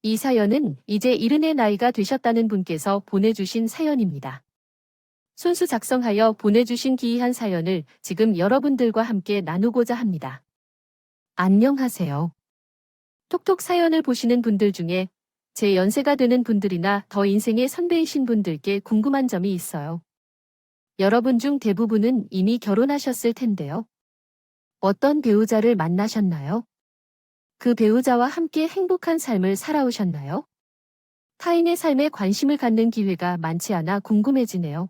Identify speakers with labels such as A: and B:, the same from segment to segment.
A: 이 사연은 이제 70의 나이가 되셨다는 분께서 보내주신 사연입니다. 손수 작성하여 보내주신 기이한 사연을 지금 여러분들과 함께 나누고자 합니다. 안녕하세요. 톡톡 사연을 보시는 분들 중에 제 연세가 되는 분들이나 더 인생의 선배이신 분들께 궁금한 점이 있어요. 여러분 중 대부분은 이미 결혼하셨을 텐데요. 어떤 배우자를 만나셨나요? 그 배우자와 함께 행복한 삶을 살아오셨나요? 타인의 삶에 관심을 갖는 기회가 많지 않아 궁금해지네요.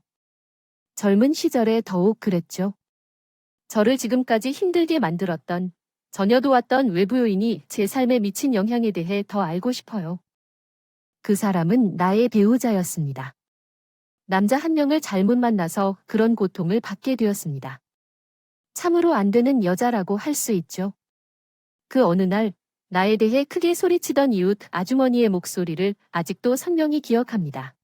A: 젊은 시절에 더욱 그랬죠. 저를 지금까지 힘들게 만들었던, 전혀 도왔던 외부 요인이 제 삶에 미친 영향에 대해 더 알고 싶어요. 그 사람은 나의 배우자였습니다. 남자 한 명을 잘못 만나서 그런 고통을 받게 되었습니다. 참으로 안 되는 여자라고 할 수 있죠. 그 어느 날, 나에 대해 크게 소리치던 이웃 아주머니의 목소리를 아직도 선명히 기억합니다.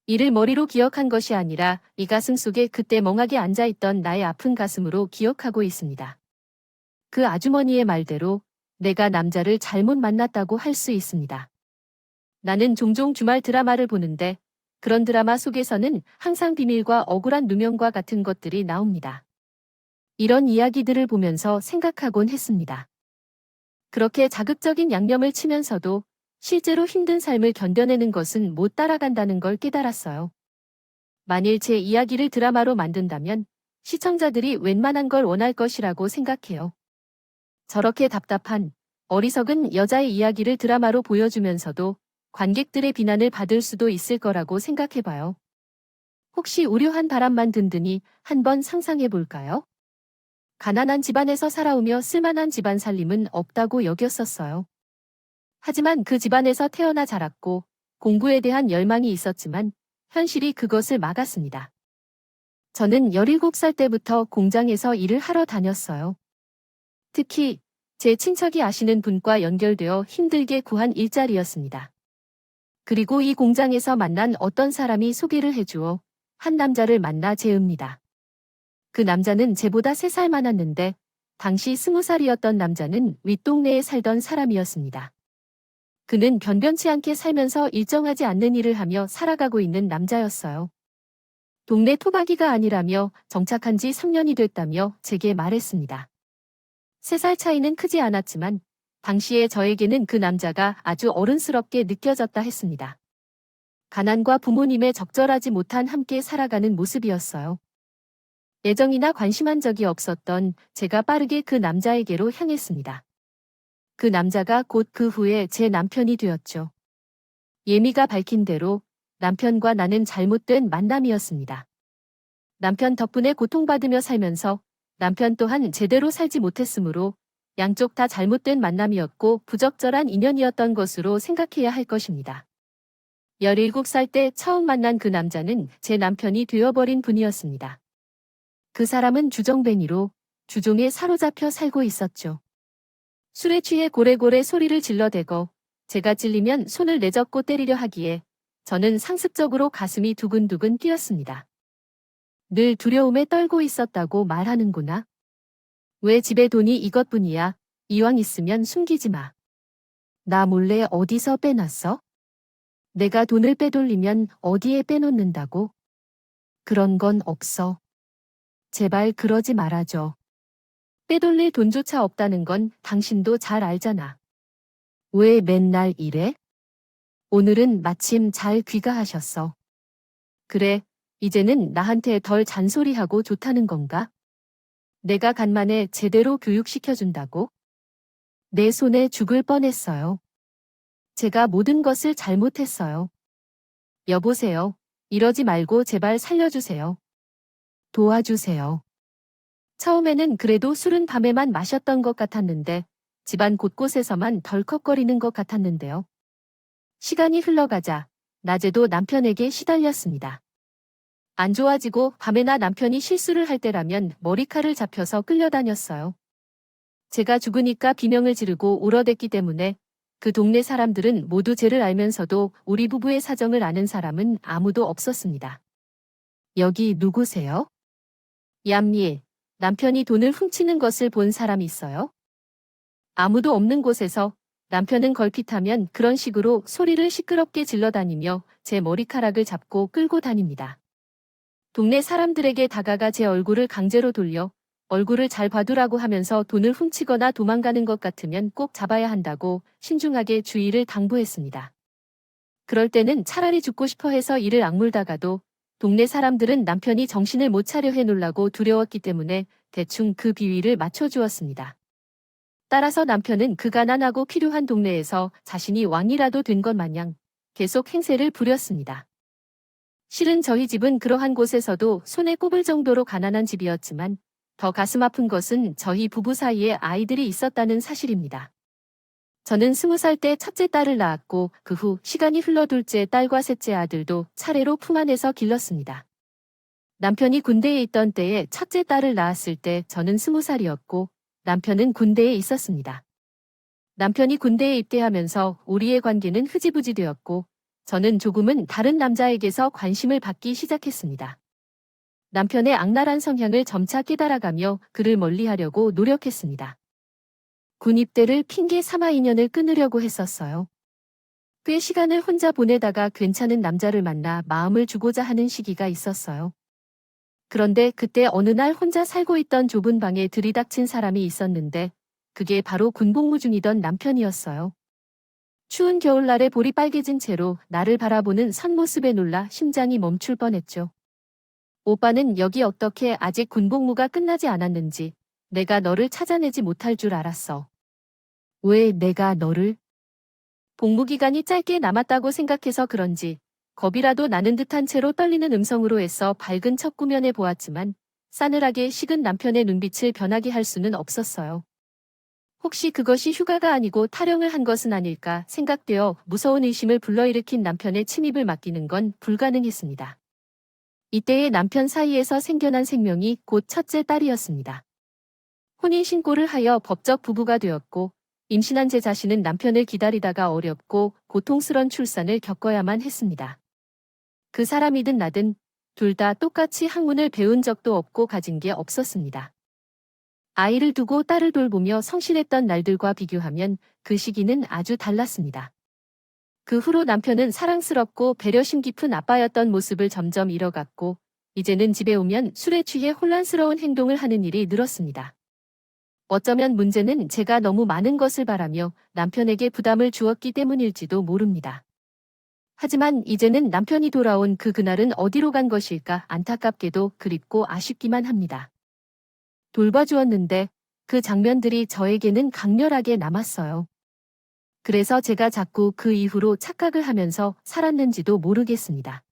A: 이를 머리로 기억한 것이 아니라 이 가슴 속에 그때 멍하게 앉아있던 나의 아픈 가슴으로 기억하고 있습니다. 그 아주머니의 말대로 내가 남자를 잘못 만났다고 할 수 있습니다. 나는 종종 주말 드라마를 보는데 그런 드라마 속에서는 항상 비밀과 억울한 누명과 같은 것들이 나옵니다. 이런 이야기들을 보면서 생각하곤 했습니다. 그렇게 자극적인 양념을 치면서도 실제로 힘든 삶을 견뎌내는 것은 못 따라간다는 걸 깨달았어요. 만일 제 이야기를 드라마로 만든다면 시청자들이 웬만한 걸 원할 것이라고 생각해요. 저렇게 답답한, 어리석은 여자의 이야기를 드라마로 보여주면서도 관객들의 비난을 받을 수도 있을 거라고 생각해봐요. 혹시 우려한 바람만 든든히 한번 상상해볼까요? 가난한 집안에서 살아오며 쓸만한 집안 살림은 없다고 여겼었어요. 하지만 그 집안에서 태어나 자랐고 공부에 대한 열망이 있었지만 현실이 그것을 막았습니다. 저는 17살 때부터 공장에서 일을 하러 다녔어요. 특히 제 친척이 아시는 분과 연결되어 힘들게 구한 일자리였습니다. 그리고 이 공장에서 만난 어떤 사람이 소개를 해주어 한 남자를 만나 재읍니다. 그 남자는 제보다 3살 많았는데 당시 20살이었던 남자는 윗동네에 살던 사람이었습니다. 그는 변변치 않게 살면서 일정하지 않는 일을 하며 살아가고 있는 남자였어요. 동네 토박이가 아니라며 정착한 지 3년이 됐다며 제게 말했습니다. 3살 차이는 크지 않았지만 당시에 저에게는 그 남자가 아주 어른스럽게 느껴졌다 했습니다. 가난과 부모님의 적절하지 못한 함께 살아가는 모습이었어요. 애정이나 관심한 적이 없었던 제가 빠르게 그 남자에게로 향했습니다. 그 남자가 곧 그 후에 제 남편이 되었죠. 예미가 밝힌 대로 남편과 나는 잘못된 만남이었습니다. 남편 덕분에 고통받으며 살면서 남편 또한 제대로 살지 못했으므로 양쪽 다 잘못된 만남이었고 부적절한 인연이었던 것으로 생각해야 할 것입니다. 17살 때 처음 만난 그 남자는 제 남편이 되어버린 분이었습니다. 그 사람은 주정뱅이로 주종에 사로잡혀 살고 있었죠. 술에 취해 고래고래 소리를 질러대고 제가 찔리면 손을 내젓고 때리려 하기에 저는 상습적으로 가슴이 두근두근 뛰었습니다. 늘 두려움에 떨고 있었다고 말하는구나. 왜 집에 돈이 이것뿐이야? 이왕 있으면 숨기지 마. 나 몰래 어디서 빼놨어? 내가 돈을 빼돌리면 어디에 빼놓는다고? 그런 건 없어. 제발 그러지 말아줘. 빼돌릴 돈조차 없다는 건 당신도 잘 알잖아. 왜 맨날 이래? 오늘은 마침 잘 귀가하셨어. 그래, 이제는 나한테 덜 잔소리하고 좋다는 건가? 내가 간만에 제대로 교육시켜준다고? 내 손에 죽을 뻔했어요. 제가 모든 것을 잘못했어요. 여보세요. 이러지 말고 제발 살려주세요. 도와주세요. 처음에는 그래도 술은 밤에만 마셨던 것 같았는데 집안 곳곳에서만 덜컥거리는 것 같았는데요. 시간이 흘러가자 낮에도 남편에게 시달렸습니다. 안 좋아지고 밤에나 남편이 실수를 할 때라면 머리칼을 잡혀서 끌려다녔어요. 제가 죽으니까 비명을 지르고 울어댔기 때문에 그 동네 사람들은 모두 죄를 알면서도 우리 부부의 사정을 아는 사람은 아무도 없었습니다. 여기 누구세요? 얌리, 남편이 돈을 훔치는 것을 본 사람 있어요? 아무도 없는 곳에서 남편은 걸핏하면 그런 식으로 소리를 시끄럽게 질러다니며 제 머리카락을 잡고 끌고 다닙니다. 동네 사람들에게 다가가 제 얼굴을 강제로 돌려 얼굴을 잘 봐두라고 하면서 돈을 훔치거나 도망가는 것 같으면 꼭 잡아야 한다고 신중하게 주의를 당부했습니다. 그럴 때는 차라리 죽고 싶어 해서 이를 악물다가도 동네 사람들은 남편이 정신을 못 차려 해놀라고 두려웠기 때문에 대충 그 비위를 맞춰주었습니다. 따라서 남편은 그 가난하고 필요한 동네에서 자신이 왕이라도 된 것 마냥 계속 행세를 부렸습니다. 실은 저희 집은 그러한 곳에서도 손에 꼽을 정도로 가난한 집이었지만 더 가슴 아픈 것은 저희 부부 사이에 아이들이 있었다는 사실입니다. 저는 20살 때 첫째 딸을 낳았고 그 후 시간이 흘러 둘째 딸과 셋째 아들도 차례로 품 안에서 길렀습니다. 남편이 군대에 있던 때에 첫째 딸을 낳았을 때 저는 20살이었고 남편은 군대에 있었습니다. 남편이 군대에 입대하면서 우리의 관계는 흐지부지 되었고 저는 조금은 다른 남자에게서 관심을 받기 시작했습니다. 남편의 악랄한 성향을 점차 깨달아가며 그를 멀리하려고 노력했습니다. 군 입대를 핑계 삼아 인연을 끊으려고 했었어요. 꽤 시간을 혼자 보내다가 괜찮은 남자를 만나 마음을 주고자 하는 시기가 있었어요. 그런데 그때 어느 날 혼자 살고 있던 좁은 방에 들이닥친 사람이 있었는데 그게 바로 군복무 중이던 남편이었어요. 추운 겨울날에 볼이 빨개진 채로 나를 바라보는 선 모습에 놀라 심장이 멈출 뻔했죠. 오빠는 여기 어떻게 아직 군복무가 끝나지 않았는지 내가 너를 찾아내지 못할 줄 알았어. 왜 내가 너를? 복무기간이 짧게 남았다고 생각해서 그런지 겁이라도 나는 듯한 채로 떨리는 음성으로 애써 밝은 첫 구면에 보았지만 싸늘하게 식은 남편의 눈빛을 변하게 할 수는 없었어요. 혹시 그것이 휴가가 아니고 타령을 한 것은 아닐까 생각되어 무서운 의심을 불러일으킨 남편의 침입을 맡기는 건 불가능했습니다. 이때의 남편 사이에서 생겨난 생명이 곧 첫째 딸이었습니다. 혼인신고를 하여 법적 부부가 되었고 임신한 제 자신은 남편을 기다리다가 어렵고 고통스런 출산을 겪어야만 했습니다. 그 사람이든 나든 둘 다 똑같이 학문을 배운 적도 없고 가진 게 없었습니다. 아이를 두고 딸을 돌보며 성실했던 날들과 비교하면 그 시기는 아주 달랐습니다. 그 후로 남편은 사랑스럽고 배려심 깊은 아빠였던 모습을 점점 잃어갔고 이제는 집에 오면 술에 취해 혼란스러운 행동을 하는 일이 늘었습니다. 어쩌면 문제는 제가 너무 많은 것을 바라며 남편에게 부담을 주었기 때문일지도 모릅니다. 하지만 이제는 남편이 돌아온 그날은 어디로 간 것일까 안타깝게도 그립고 아쉽기만 합니다. 돌봐주었는데 그 장면들이 저에게는 강렬하게 남았어요. 그래서 제가 자꾸 그 이후로 착각을 하면서 살았는지도 모르겠습니다.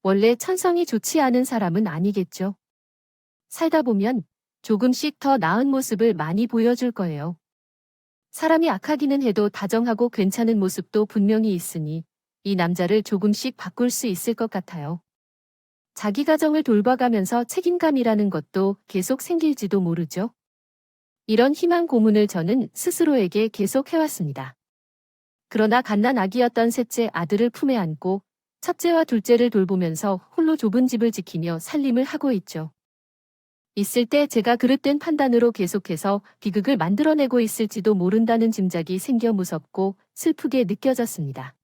A: 원래 천성이 좋지 않은 사람은 아니겠죠. 살다 보면 조금씩 더 나은 모습을 많이 보여줄 거예요. 사람이 악하기는 해도 다정하고 괜찮은 모습도 분명히 있으니 이 남자를 조금씩 바꿀 수 있을 것 같아요. 자기 가정을 돌봐가면서 책임감이라는 것도 계속 생길지도 모르죠. 이런 희망 고문을 저는 스스로에게 계속 해왔습니다. 그러나 갓난아기였던 셋째 아들을 품에 안고 첫째와 둘째를 돌보면서 홀로 좁은 집을 지키며 살림을 하고 있죠. 있을 때 제가 그릇된 판단으로 계속해서 비극을 만들어내고 있을지도 모른다는 짐작이 생겨 무섭고 슬프게 느껴졌습니다.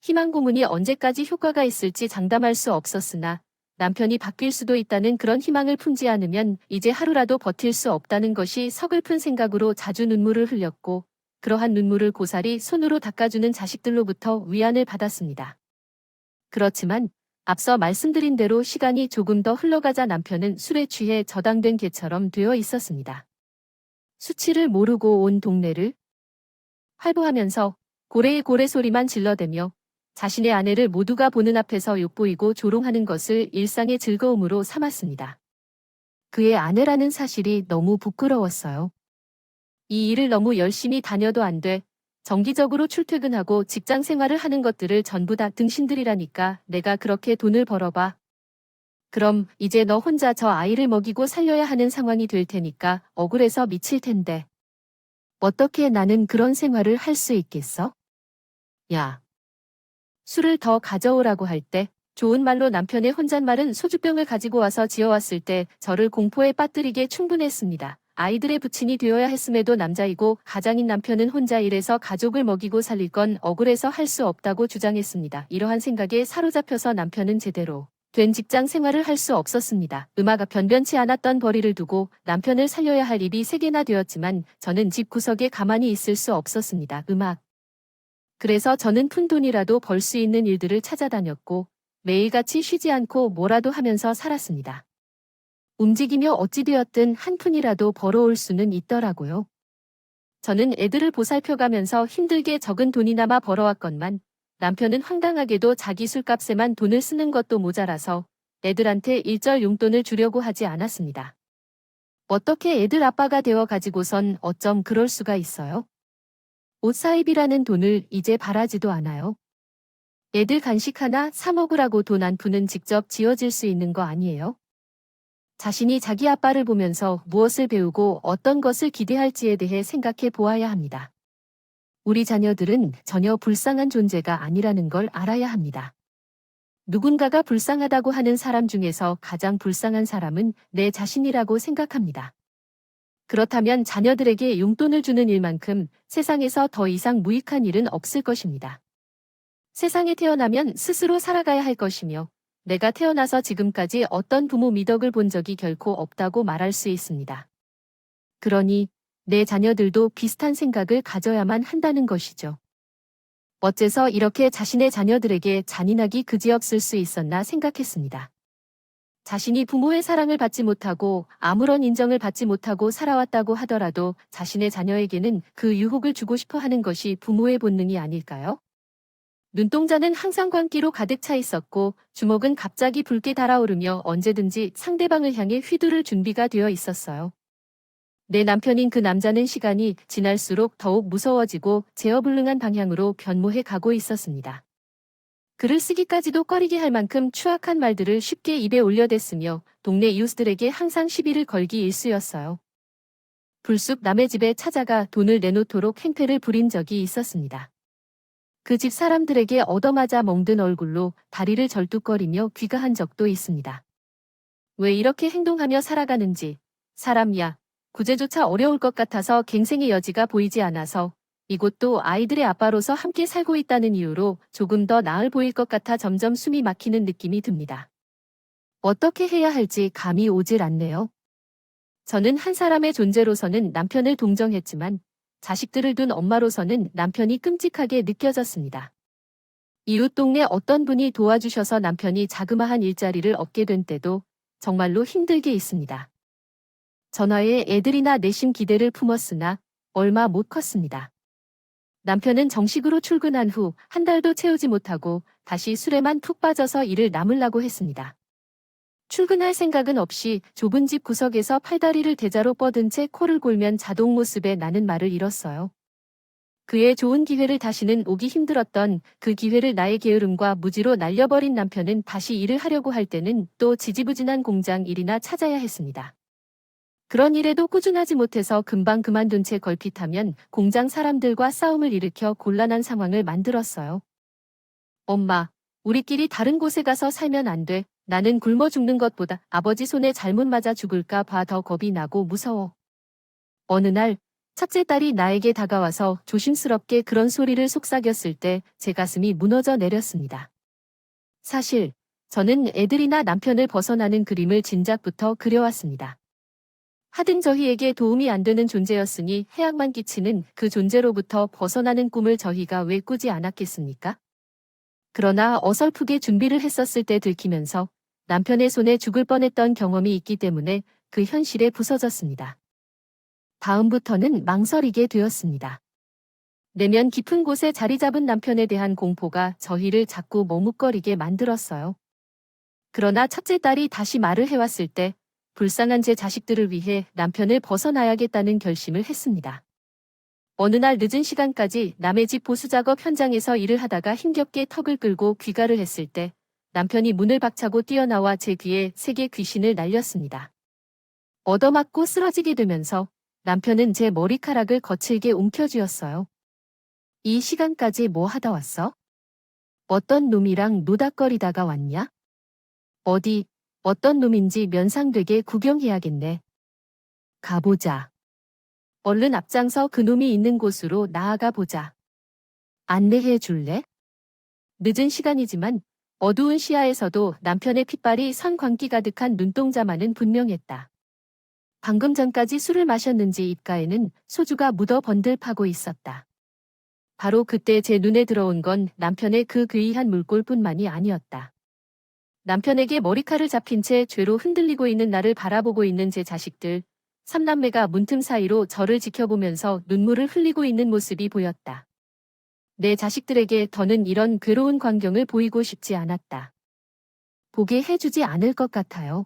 A: 희망 고문이 언제까지 효과가 있을지 장담할 수 없었으나 남편이 바뀔 수도 있다는 그런 희망을 품지 않으면 이제 하루라도 버틸 수 없다는 것이 서글픈 생각으로 자주 눈물을 흘렸고 그러한 눈물을 고사리 손으로 닦아주는 자식들로부터 위안을 받았습니다. 그렇지만 앞서 말씀드린 대로 시간이 조금 더 흘러가자 남편은 술에 취해 저당된 개처럼 되어 있었습니다. 수치를 모르고 온 동네를 활보하면서 고래의 고래 소리만 질러대며 자신의 아내를 모두가 보는 앞에서 욕보이고 조롱하는 것을 일상의 즐거움으로 삼았습니다. 그의 아내라는 사실이 너무 부끄러웠어요. 이 일을 너무 열심히 다녀도 안 돼. 정기적으로 출퇴근하고 직장 생활을 하는 것들을 전부 다 등신들이라니까 내가 그렇게 돈을 벌어봐. 그럼 이제 너 혼자 저 아이를 먹이고 살려야 하는 상황이 될 테니까 억울해서 미칠 텐데. 어떻게 나는 그런 생활을 할 수 있겠어? 야. 술을 더 가져오라고 할 때 좋은 말로 남편의 혼잣말은 소주병을 가지고 와서 지어왔을 때 저를 공포에 빠뜨리게 충분했습니다. 아이들의 부친이 되어야 했음에도 남자이고 가장인 남편은 혼자 일해서 가족을 먹이고 살릴 건 억울해서 할 수 없다고 주장했습니다. 이러한 생각에 사로잡혀서 남편은 제대로 된 직장 생활을 할 수 없었습니다. 음악 변변치 않았던 벌이를 두고 남편을 살려야 할 일이 3개나 되었지만 저는 집 구석에 가만히 있을 수 없었습니다. 그래서 저는 푼돈이라도 벌 수 있는 일들을 찾아다녔고 매일같이 쉬지 않고 뭐라도 하면서 살았습니다. 움직이며 어찌되었든 한 푼이라도 벌어올 수는 있더라고요. 저는 애들을 보살펴가면서 힘들게 적은 돈이나마 벌어왔건만 남편은 황당하게도 자기 술값에만 돈을 쓰는 것도 모자라서 애들한테 일절 용돈을 주려고 하지 않았습니다. 어떻게 애들 아빠가 되어 가지고선 어쩜 그럴 수가 있어요? 옷 사입이라는 돈을 이제 바라지도 않아요. 애들 간식 하나 사 먹으라고 돈 한 푼은 직접 지어질 수 있는 거 아니에요? 자신이 자기 아빠를 보면서 무엇을 배우고 어떤 것을 기대할지에 대해 생각해 보아야 합니다. 우리 자녀들은 전혀 불쌍한 존재가 아니라는 걸 알아야 합니다. 누군가가 불쌍하다고 하는 사람 중에서 가장 불쌍한 사람은 내 자신이라고 생각합니다. 그렇다면 자녀들에게 용돈을 주는 일만큼 세상에서 더 이상 무익한 일은 없을 것입니다. 세상에 태어나면 스스로 살아가야 할 것이며 내가 태어나서 지금까지 어떤 부모 미덕을 본 적이 결코 없다고 말할 수 있습니다. 그러니 내 자녀들도 비슷한 생각을 가져야만 한다는 것이죠. 어째서 이렇게 자신의 자녀들에게 잔인하기 그지없을 수 있었나 생각했습니다. 자신이 부모의 사랑을 받지 못하고 아무런 인정을 받지 못하고 살아왔다고 하더라도 자신의 자녀에게는 그 유혹을 주고 싶어 하는 것이 부모의 본능이 아닐까요? 눈동자는 항상 광기로 가득 차 있었고 주먹은 갑자기 붉게 달아오르며 언제든지 상대방을 향해 휘두를 준비가 되어 있었어요. 내 남편인 그 남자는 시간이 지날수록 더욱 무서워지고 제어불능한 방향으로 변모해 가고 있었습니다. 글을 쓰기까지도 꺼리게 할 만큼 추악한 말들을 쉽게 입에 올려댔으며 동네 이웃들에게 항상 시비를 걸기 일쑤였어요. 불쑥 남의 집에 찾아가 돈을 내놓도록 행패를 부린 적이 있었습니다. 그 집 사람들에게 얻어맞아 멍든 얼굴로 다리를 절뚝거리며 귀가한 적도 있습니다. 왜 이렇게 행동하며 살아가는지, 사람이야, 구제조차 어려울 것 같아서 갱생의 여지가 보이지 않아서 이곳도 아이들의 아빠로서 함께 살고 있다는 이유로 조금 더 나을 보일 것 같아 점점 숨이 막히는 느낌이 듭니다. 어떻게 해야 할지 감이 오질 않네요. 저는 한 사람의 존재로서는 남편을 동정했지만 자식들을 둔 엄마로서는 남편이 끔찍하게 느껴졌습니다. 이웃 동네 어떤 분이 도와주셔서 남편이 자그마한 일자리를 얻게 된 때도 정말로 힘들게 있습니다. 전화에 애들이나 내심 기대를 품었으나 얼마 못 컸습니다. 남편은 정식으로 출근한 후 한 달도 채우지 못하고 다시 술에만 푹 빠져서 일을 남으려고 했습니다. 출근할 생각은 없이 좁은 집 구석에서 팔다리를 대자로 뻗은 채 코를 골면 자동 모습에 나는 말을 잃었어요. 그의 좋은 기회를 다시는 오기 힘들었던 그 기회를 나의 게으름과 무지로 날려버린 남편은 다시 일을 하려고 할 때는 또 지지부진한 공장 일이나 찾아야 했습니다. 그런 일에도 꾸준하지 못해서 금방 그만둔 채 걸핏하면 공장 사람들과 싸움을 일으켜 곤란한 상황을 만들었어요. 엄마, 우리끼리 다른 곳에 가서 살면 안 돼. 나는 굶어 죽는 것보다 아버지 손에 잘못 맞아 죽을까 봐 더 겁이 나고 무서워. 어느 날 첫째 딸이 나에게 다가와서 조심스럽게 그런 소리를 속삭였을 때 제 가슴이 무너져 내렸습니다. 사실 저는 애들이나 남편을 벗어나는 그림을 진작부터 그려왔습니다. 하등 저희에게 도움이 안 되는 존재였으니 해악만 끼치는 그 존재로부터 벗어나는 꿈을 저희가 왜 꾸지 않았겠습니까? 그러나 어설프게 준비를 했었을 때 들키면서 남편의 손에 죽을 뻔했던 경험이 있기 때문에 그 현실에 부서졌습니다. 다음부터는 망설이게 되었습니다. 내면 깊은 곳에 자리 잡은 남편에 대한 공포가 저희를 자꾸 머뭇거리게 만들었어요. 그러나 첫째 딸이 다시 말을 해왔을 때 불쌍한 제 자식들을 위해 남편을 벗어나야겠다는 결심을 했습니다. 어느 날 늦은 시간까지 남의 집 보수작업 현장에서 일을 하다가 힘겹게 턱을 끌고 귀가를 했을 때 남편이 문을 박차고 뛰어나와 제 귀에 세게 귀신을 날렸습니다. 얻어맞고 쓰러지게 되면서 남편은 제 머리카락을 거칠게 움켜쥐었어요. 이 시간까지 뭐 하다 왔어? 어떤 놈이랑 노닥거리다가 왔냐? 어디, 어떤 놈인지 면상되게 구경해야겠네. 가보자. 얼른 앞장서 그놈이 있는 곳으로 나아가 보자. 안내해 줄래? 늦은 시간이지만 어두운 시야에서도 남편의 핏발이 선 광기 가득한 눈동자만은 분명했다. 방금 전까지 술을 마셨는지 입가에는 소주가 묻어 번들파고 있었다. 바로 그때 제 눈에 들어온 건 남편의 그 괴이한 물꼴뿐만이 아니었다. 남편에게 머리칼을 잡힌 채 죄로 흔들리고 있는 나를 바라보고 있는 제 자식들, 삼남매가 문틈 사이로 저를 지켜보면서 눈물을 흘리고 있는 모습이 보였다. 내 자식들에게 더는 이런 괴로운 광경을 보이고 싶지 않았다. 보게 해주지 않을 것 같아요.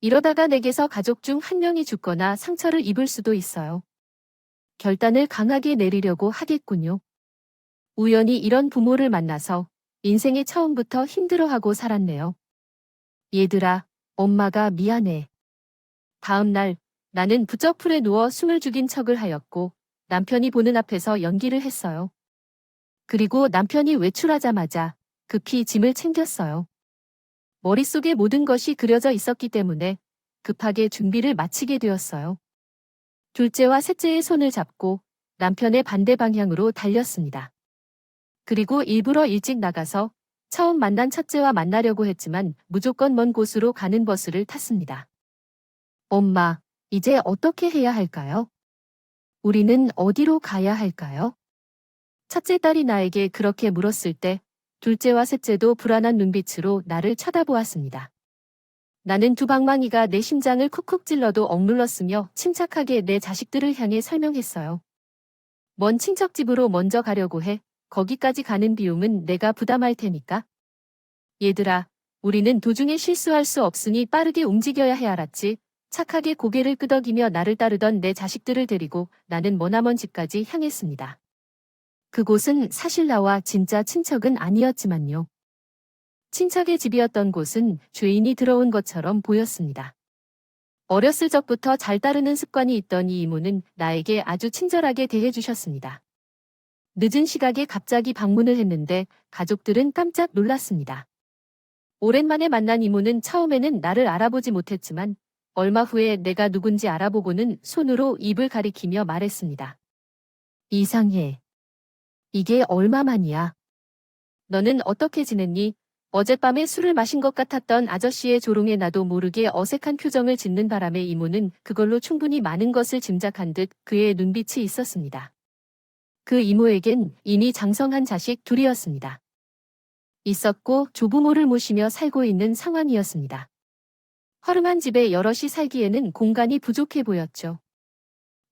A: 이러다가 내게서 가족 중 한 명이 죽거나 상처를 입을 수도 있어요. 결단을 강하게 내리려고 하겠군요. 우연히 이런 부모를 만나서 인생의 처음부터 힘들어하고 살았네요. 얘들아, 엄마가 미안해. 다음 날 나는 부쩍 풀에 누워 숨을 죽인 척을 하였고 남편이 보는 앞에서 연기를 했어요. 그리고 남편이 외출하자마자 급히 짐을 챙겼어요. 머릿속에 모든 것이 그려져 있었기 때문에 급하게 준비를 마치게 되었어요. 둘째와 셋째의 손을 잡고 남편의 반대 방향으로 달렸습니다. 그리고 일부러 일찍 나가서 처음 만난 첫째와 만나려고 했지만 무조건 먼 곳으로 가는 버스를 탔습니다. 엄마, 이제 어떻게 해야 할까요? 우리는 어디로 가야 할까요? 첫째 딸이 나에게 그렇게 물었을 때 둘째와 셋째도 불안한 눈빛으로 나를 쳐다보았습니다. 나는 두 방망이가 내 심장을 쿡쿡 찔러도 억눌렀으며 침착하게 내 자식들을 향해 설명했어요. 먼 친척집으로 먼저 가려고 해. 거기까지 가는 비용은 내가 부담할 테니까. 얘들아, 우리는 도중에 실수할 수 없으니 빠르게 움직여야 해 알았지? 착하게 고개를 끄덕이며 나를 따르던 내 자식들을 데리고 나는 머나먼 집까지 향했습니다. 그곳은 사실 나와 진짜 친척은 아니었지만요. 친척의 집이었던 곳은 죄인이 들어온 것처럼 보였습니다. 어렸을 적부터 잘 따르는 습관이 있던 이 이모는 나에게 아주 친절하게 대해주셨습니다. 늦은 시각에 갑자기 방문을 했는데 가족들은 깜짝 놀랐습니다. 오랜만에 만난 이모는 처음에는 나를 알아보지 못했지만 얼마 후에 내가 누군지 알아보고는 손으로 입을 가리키며 말했습니다. 이상해. 이게 얼마만이야? 너는 어떻게 지냈니? 어젯밤에 술을 마신 것 같았던 아저씨의 조롱에 나도 모르게 어색한 표정을 짓는 바람에 이모는 그걸로 충분히 많은 것을 짐작한 듯 그의 눈빛이 있었습니다. 그 이모에겐 이미 장성한 자식 둘이었습니다. 있었고 조부모를 모시며 살고 있는 상황이었습니다. 허름한 집에 여럿이 살기에는 공간이 부족해 보였죠.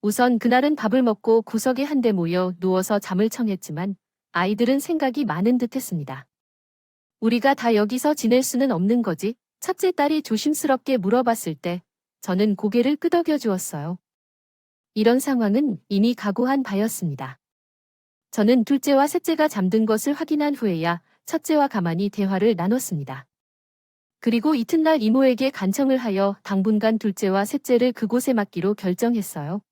A: 우선 그날은 밥을 먹고 구석에 한데 모여 누워서 잠을 청했지만 아이들은 생각이 많은 듯했습니다. 우리가 다 여기서 지낼 수는 없는 거지? 첫째 딸이 조심스럽게 물어봤을 때 저는 고개를 끄덕여 주었어요. 이런 상황은 이미 각오한 바였습니다. 저는 둘째와 셋째가 잠든 것을 확인한 후에야 첫째와 가만히 대화를 나눴습니다. 그리고 이튿날 이모에게 간청을 하여 당분간 둘째와 셋째를 그곳에 맡기로 결정했어요.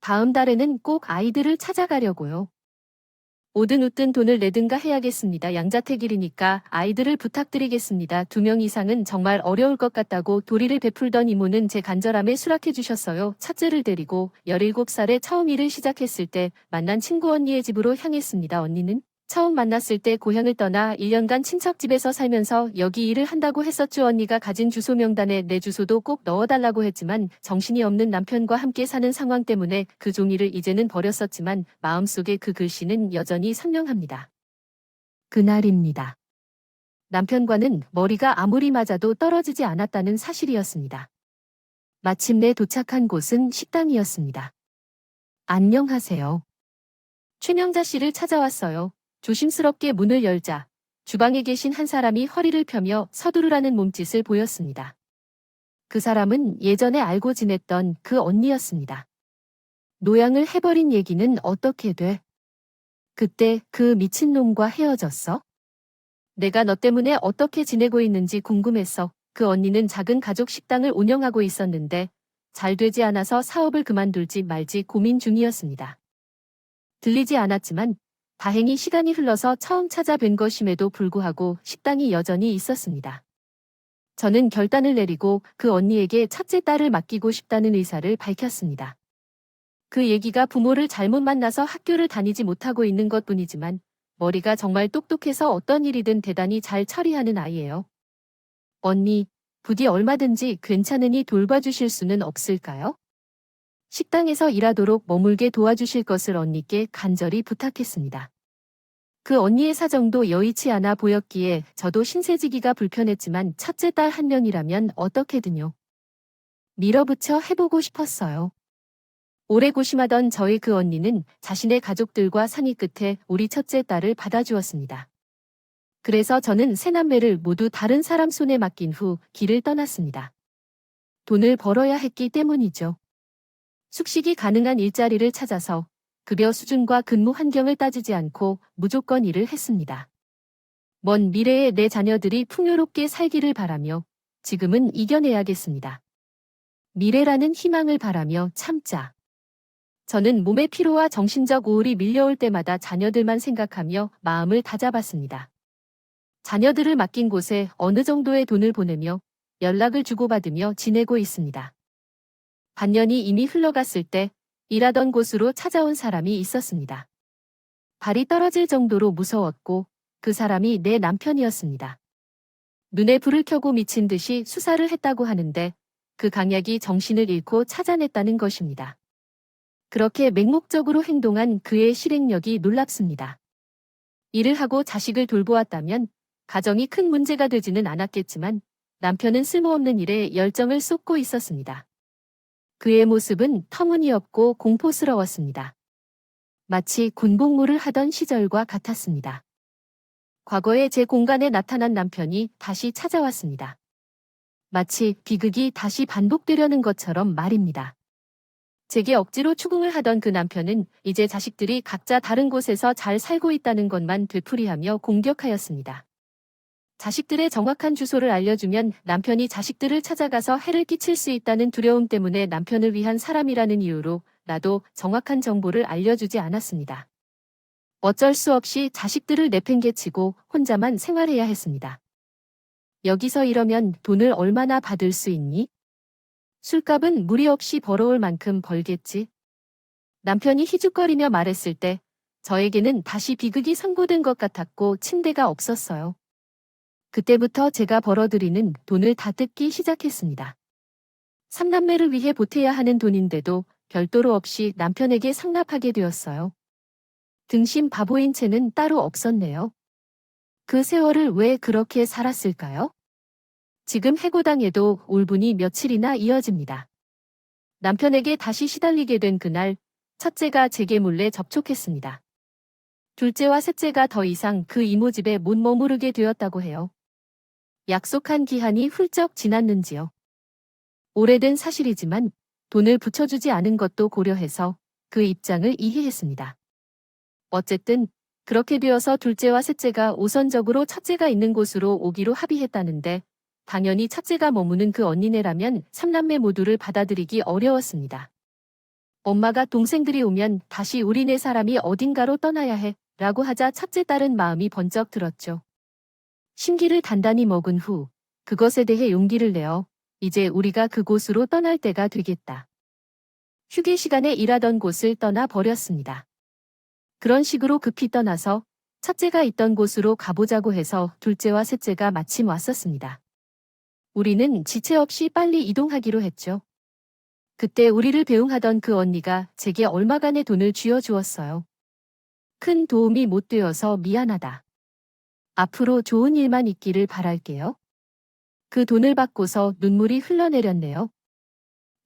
A: 다음 달에는 꼭 아이들을 찾아가려고요. 오든 웃든 돈을 내든가 해야겠습니다. 양자택일이니까 아이들을 부탁드리겠습니다. 2명 이상은 정말 어려울 것 같다고 도리를 베풀던 이모는 제 간절함에 수락해 주셨어요. 첫째를 데리고 17살에 처음 일을 시작했을 때 만난 친구 언니의 집으로 향했습니다. 언니는 처음 만났을 때 고향을 떠나 1년간 친척집에서 살면서 여기 일을 한다고 했었죠. 언니가 가진 주소 명단에 내 주소도 꼭 넣어달라고 했지만 정신이 없는 남편과 함께 사는 상황 때문에 그 종이를 이제는 버렸었지만 마음속에 그 글씨는 여전히 선명합니다. 그날입니다. 남편과는 머리가 아무리 맞아도 떨어지지 않았다는 사실이었습니다. 마침내 도착한 곳은 식당이었습니다. 안녕하세요. 최명자 씨를 찾아왔어요. 조심스럽게 문을 열자 주방에 계신 한 사람이 허리를 펴며 서두르라는 몸짓을 보였습니다. 그 사람은 예전에 알고 지냈던 그 언니였습니다. 노양을 해버린 얘기는 어떻게 돼? 그때 그 미친놈과 헤어졌어? 내가 너 때문에 어떻게 지내고 있는지 궁금했어. 그 언니는 작은 가족 식당을 운영하고 있었는데 잘 되지 않아서 사업을 그만둘지 말지 고민 중이었습니다. 들리지 않았지만 다행히 시간이 흘러서 처음 찾아뵌 것임에도 불구하고 식당이 여전히 있었습니다. 저는 결단을 내리고 그 언니에게 첫째 딸을 맡기고 싶다는 의사를 밝혔습니다. 그 얘기가 부모를 잘못 만나서 학교를 다니지 못하고 있는 것뿐이지만 머리가 정말 똑똑해서 어떤 일이든 대단히 잘 처리하는 아이예요. 언니, 부디 얼마든지 괜찮으니 돌봐주실 수는 없을까요? 식당에서 일하도록 머물게 도와주실 것을 언니께 간절히 부탁했습니다. 그 언니의 사정도 여의치 않아 보였기에 저도 신세지기가 불편했지만 첫째 딸 한 명이라면 어떻게든요. 밀어붙여 해보고 싶었어요. 오래 고심하던 저희 그 언니는 자신의 가족들과 상의 끝에 우리 첫째 딸을 받아주었습니다. 그래서 저는 세 남매를 모두 다른 사람 손에 맡긴 후 길을 떠났습니다. 돈을 벌어야 했기 때문이죠. 숙식이 가능한 일자리를 찾아서 급여 수준과 근무 환경을 따지지 않고 무조건 일을 했습니다. 먼 미래에 내 자녀들이 풍요롭게 살기를 바라며 지금은 이겨내야겠습니다. 미래라는 희망을 바라며 참자. 저는 몸의 피로와 정신적 우울이 밀려올 때마다 자녀들만 생각하며 마음을 다잡았습니다. 자녀들을 맡긴 곳에 어느 정도의 돈을 보내며 연락을 주고받으며 지내고 있습니다. 반년이 이미 흘러갔을 때 일하던 곳으로 찾아온 사람이 있었습니다. 발이 떨어질 정도로 무서웠고 그 사람이 내 남편이었습니다. 눈에 불을 켜고 미친 듯이 수사를 했다고 하는데 그 강약이 정신을 잃고 찾아냈다는 것입니다. 그렇게 맹목적으로 행동한 그의 실행력이 놀랍습니다. 일을 하고 자식을 돌보았다면 가정이 큰 문제가 되지는 않았겠지만 남편은 쓸모없는 일에 열정을 쏟고 있었습니다. 그의 모습은 터무니없고 공포스러웠습니다. 마치 군복무를 하던 시절과 같았습니다. 과거에 제 공간에 나타난 남편이 다시 찾아왔습니다. 마치 비극이 다시 반복되려는 것처럼 말입니다. 제게 억지로 추궁을 하던 그 남편은 이제 자식들이 각자 다른 곳에서 잘 살고 있다는 것만 되풀이하며 공격하였습니다. 자식들의 정확한 주소를 알려주면 남편이 자식들을 찾아가서 해를 끼칠 수 있다는 두려움 때문에 남편을 위한 사람이라는 이유로 나도 정확한 정보를 알려주지 않았습니다. 어쩔 수 없이 자식들을 내팽개치고 혼자만 생활해야 했습니다. 여기서 이러면 돈을 얼마나 받을 수 있니? 술값은 무리 없이 벌어올 만큼 벌겠지. 남편이 희죽거리며 말했을 때 저에게는 다시 비극이 선고된 것 같았고 침대가 없었어요. 그때부터 제가 벌어들이는 돈을 다 뜯기 시작했습니다. 삼남매를 위해 보태야 하는 돈인데도 별도로 없이 남편에게 상납하게 되었어요. 등신 바보인 채는 따로 없었네요. 그 세월을 왜 그렇게 살았을까요? 지금 해고당해도 울분이 며칠이나 이어집니다. 남편에게 다시 시달리게 된 그날, 첫째가 제게 몰래 접촉했습니다. 둘째와 셋째가 더 이상 그 이모 집에 못 머무르게 되었다고 해요. 약속한 기한이 훌쩍 지났는지요. 오래된 사실이지만 돈을 붙여주지 않은 것도 고려해서 그 입장을 이해했습니다. 어쨌든 그렇게 되어서 둘째와 셋째가 우선적으로 첫째가 있는 곳으로 오기로 합의했다는데 당연히 첫째가 머무는 그 언니네라면 삼남매 모두를 받아들이기 어려웠습니다. 엄마가 동생들이 오면 다시 우리네 사람이 어딘가로 떠나야 해 라고 하자 첫째 딸은 마음이 번쩍 들었죠. 심기를 단단히 먹은 후 그것에 대해 용기를 내어 이제 우리가 그곳으로 떠날 때가 되겠다. 휴게 시간에 일하던 곳을 떠나 버렸습니다. 그런 식으로 급히 떠나서 첫째가 있던 곳으로 가보자고 해서 둘째와 셋째가 마침 왔었습니다. 우리는 지체 없이 빨리 이동하기로 했죠. 그때 우리를 배웅하던 그 언니가 제게 얼마간의 돈을 쥐어주었어요. 큰 도움이 못 되어서 미안하다. 앞으로 좋은 일만 있기를 바랄게요. 그 돈을 받고서 눈물이 흘러내렸네요.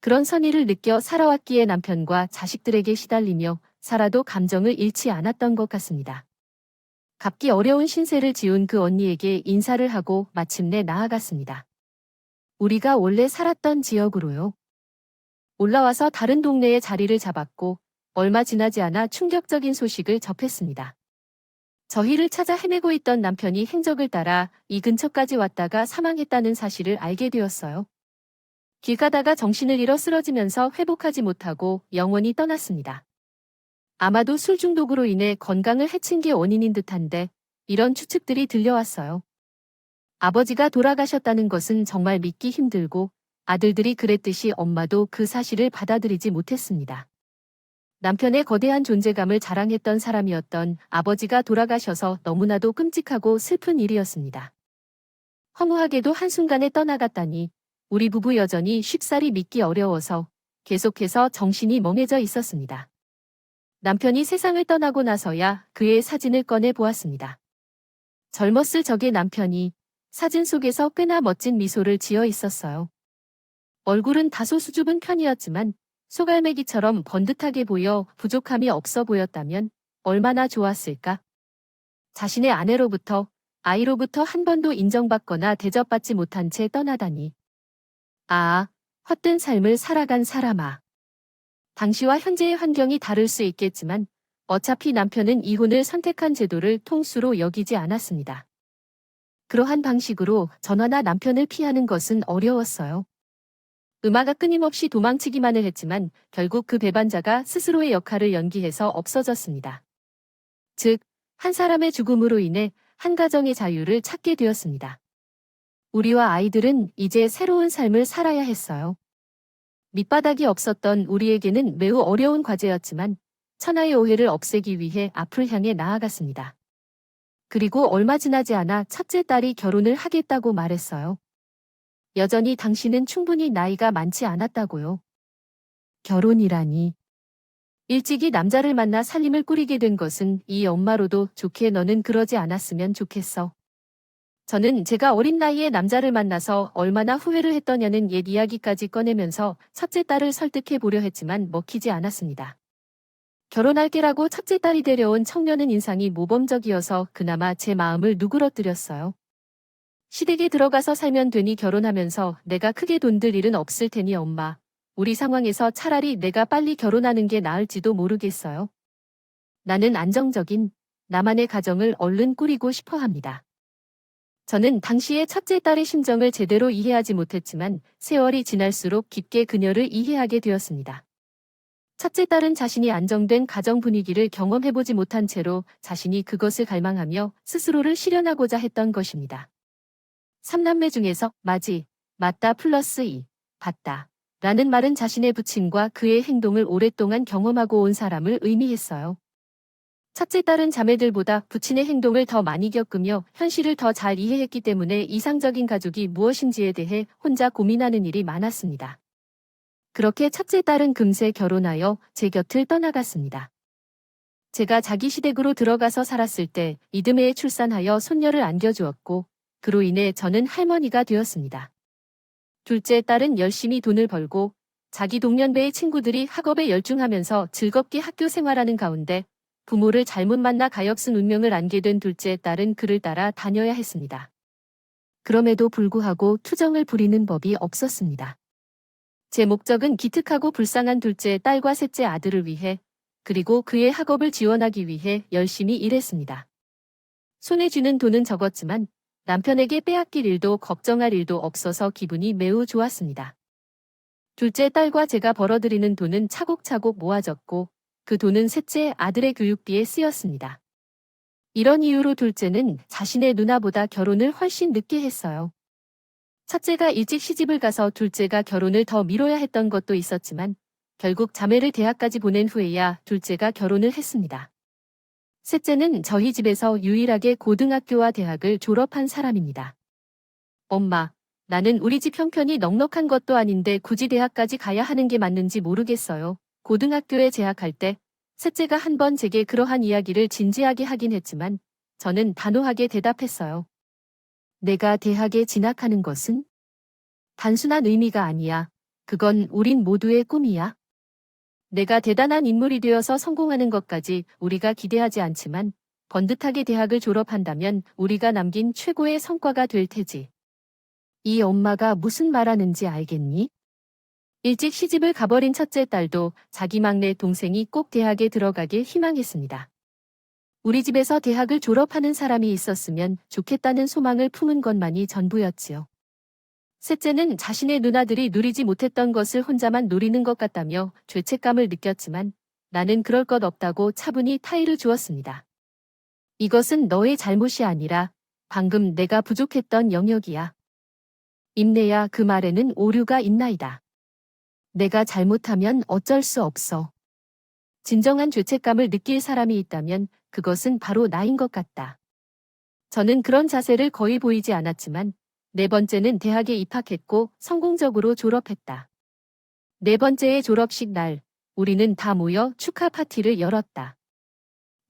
A: 그런 선의를 느껴 살아왔기에 남편과 자식들에게 시달리며 살아도 감정을 잃지 않았던 것 같습니다. 갚기 어려운 신세를 지운 그 언니에게 인사를 하고 마침내 나아갔습니다. 우리가 원래 살았던 지역으로요. 올라와서 다른 동네에 자리를 잡았고 얼마 지나지 않아 충격적인 소식을 접했습니다. 저희를 찾아 헤매고 있던 남편이 행적을 따라 이 근처까지 왔다가 사망했다는 사실을 알게 되었어요. 길 가다가 정신을 잃어 쓰러지면서 회복하지 못하고 영원히 떠났습니다. 아마도 술 중독으로 인해 건강을 해친 게 원인인 듯한데 이런 추측들이 들려왔어요. 아버지가 돌아가셨다는 것은 정말 믿기 힘들고 아들들이 그랬듯이 엄마도 그 사실을 받아들이지 못했습니다. 남편의 거대한 존재감을 자랑했던 사람이었던 아버지가 돌아가셔서 너무나도 끔찍하고 슬픈 일이었습니다. 허무하게도 한순간에 떠나갔다니 우리 부부 여전히 쉽사리 믿기 어려워서 계속해서 정신이 멍해져 있었습니다. 남편이 세상을 떠나고 나서야 그의 사진을 꺼내 보았습니다. 젊었을 적의 남편이 사진 속에서 꽤나 멋진 미소를 지어 있었어요. 얼굴은 다소 수줍은 편이었지만 소갈매기처럼 번듯하게 보여 부족함이 없어 보였다면 얼마나 좋았을까? 자신의 아이로부터 한 번도 인정받거나 대접받지 못한 채 떠나다니. 아, 헛된 삶을 살아간 사람아. 당시와 현재의 환경이 다를 수 있겠지만 어차피 남편은 이혼을 선택한 제도를 통수로 여기지 않았습니다. 그러한 방식으로 전화나 남편을 피하는 것은 어려웠어요. 음아가 끊임없이 도망치기만을 했지만 결국 그 배반자가 스스로의 역할을 연기해서 없어졌습니다. 즉, 한 사람의 죽음으로 인해 한 가정의 자유를 찾게 되었습니다. 우리와 아이들은 이제 새로운 삶을 살아야 했어요. 밑바닥이 없었던 우리에게는 매우 어려운 과제였지만 천하의 오해를 없애기 위해 앞을 향해 나아갔습니다. 그리고 얼마 지나지 않아 첫째 딸이 결혼을 하겠다고 말했어요. 여전히 당신은 충분히 나이가 많지 않았다고요. 결혼이라니. 일찍이 남자를 만나 살림을 꾸리게 된 것은 이 엄마로도 좋게 너는 그러지 않았으면 좋겠어. 저는 제가 어린 나이에 남자를 만나서 얼마나 후회를 했더냐는 옛 이야기까지 꺼내면서 첫째 딸을 설득해 보려 했지만 먹히지 않았습니다. 결혼할게라고 첫째 딸이 데려온 청년은 인상이 모범적이어서 그나마 제 마음을 누그러뜨렸어요. 시댁에 들어가서 살면 되니 결혼하면서 내가 크게 돈 들 일은 없을 테니 엄마, 우리 상황에서 차라리 내가 빨리 결혼하는 게 나을지도 모르겠어요. 나는 안정적인 나만의 가정을 얼른 꾸리고 싶어 합니다. 저는 당시의 첫째 딸의 심정을 제대로 이해하지 못했지만 세월이 지날수록 깊게 그녀를 이해하게 되었습니다. 첫째 딸은 자신이 안정된 가정 분위기를 경험해보지 못한 채로 자신이 그것을 갈망하며 스스로를 실현하고자 했던 것입니다. 3남매 중에서 맞다 플러스 2, 봤다 라는 말은 자신의 부친과 그의 행동을 오랫동안 경험하고 온 사람을 의미했어요. 첫째 딸은 자매들보다 부친의 행동을 더 많이 겪으며 현실을 더 잘 이해했기 때문에 이상적인 가족이 무엇인지에 대해 혼자 고민하는 일이 많았습니다. 그렇게 첫째 딸은 금세 결혼하여 제 곁을 떠나갔습니다. 제가 자기 시댁으로 들어가서 살았을 때 이듬해에 출산하여 손녀를 안겨주었고 그로 인해 저는 할머니가 되었습니다. 둘째 딸은 열심히 돈을 벌고 자기 동년배의 친구들이 학업에 열중하면서 즐겁게 학교 생활하는 가운데 부모를 잘못 만나 가엾은 운명을 안게 된 둘째 딸은 그를 따라 다녀야 했습니다. 그럼에도 불구하고 투정을 부리는 법이 없었습니다. 제 목적은 기특하고 불쌍한 둘째 딸과 셋째 아들을 위해 그리고 그의 학업을 지원하기 위해 열심히 일했습니다. 손에 쥐는 돈은 적었지만 남편에게 빼앗길 일도 걱정할 일도 없어서 기분이 매우 좋았습니다. 둘째 딸과 제가 벌어들이는 돈은 차곡차곡 모아졌고 그 돈은 셋째 아들의 교육비에 쓰였습니다. 이런 이유로 둘째는 자신의 누나보다 결혼을 훨씬 늦게 했어요. 첫째가 일찍 시집을 가서 둘째가 결혼을 더 미뤄야 했던 것도 있었지만 결국 자매를 대학까지 보낸 후에야 둘째가 결혼을 했습니다. 셋째는 저희 집에서 유일하게 고등학교와 대학을 졸업한 사람입니다. 엄마, 나는 우리 집 형편이 넉넉한 것도 아닌데 굳이 대학까지 가야 하는 게 맞는지 모르겠어요. 고등학교에 재학할 때 셋째가 한 번 제게 그러한 이야기를 진지하게 하긴 했지만 저는 단호하게 대답했어요. 내가 대학에 진학하는 것은 단순한 의미가 아니야. 그건 우린 모두의 꿈이야. 내가 대단한 인물이 되어서 성공하는 것까지 우리가 기대하지 않지만 번듯하게 대학을 졸업한다면 우리가 남긴 최고의 성과가 될 테지. 이 엄마가 무슨 말하는지 알겠니? 일찍 시집을 가버린 첫째 딸도 자기 막내 동생이 꼭 대학에 들어가길 희망했습니다. 우리 집에서 대학을 졸업하는 사람이 있었으면 좋겠다는 소망을 품은 것만이 전부였지요. 셋째는 자신의 누나들이 누리지 못했던 것을 혼자만 노리는 것 같다며 죄책감을 느꼈지만 나는 그럴 것 없다고 차분히 타이를 주었습니다. 이것은 너의 잘못이 아니라 방금 내가 부족했던 영역이야. 임내야 그 말에는 오류가 있나이다. 내가 잘못하면 어쩔 수 없어. 진정한 죄책감을 느낄 사람이 있다면 그것은 바로 나인 것 같다. 저는 그런 자세를 거의 보이지 않았지만 네 번째는 대학에 입학했고 성공적으로 졸업했다. 네 번째의 졸업식 날, 우리는 다 모여 축하 파티를 열었다.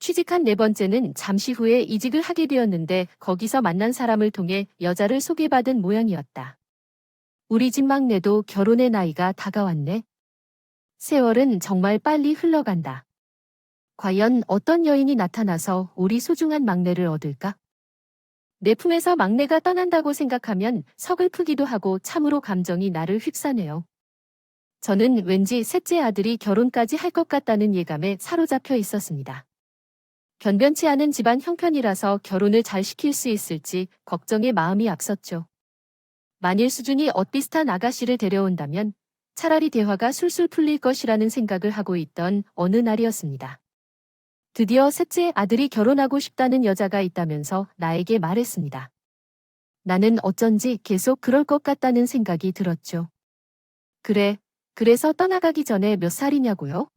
A: 취직한 네 번째는 잠시 후에 이직을 하게 되었는데 거기서 만난 사람을 통해 여자를 소개받은 모양이었다. 우리 집 막내도 결혼의 나이가 다가왔네. 세월은 정말 빨리 흘러간다. 과연 어떤 여인이 나타나서 우리 소중한 막내를 얻을까? 내 품에서 막내가 떠난다고 생각하면 서글프기도 하고 참으로 감정이 나를 휩싸네요. 저는 왠지 셋째 아들이 결혼까지 할 것 같다는 예감에 사로잡혀 있었습니다. 변변치 않은 집안 형편이라서 결혼을 잘 시킬 수 있을지 걱정의 마음이 앞섰죠. 만일 수준이 엇비슷한 아가씨를 데려온다면 차라리 대화가 술술 풀릴 것이라는 생각을 하고 있던 어느 날이었습니다. 드디어 셋째 아들이 결혼하고 싶다는 여자가 있다면서 나에게 말했습니다. 나는 어쩐지 계속 그럴 것 같다는 생각이 들었죠. 그래서 떠나가기 전에 몇 살이냐고요?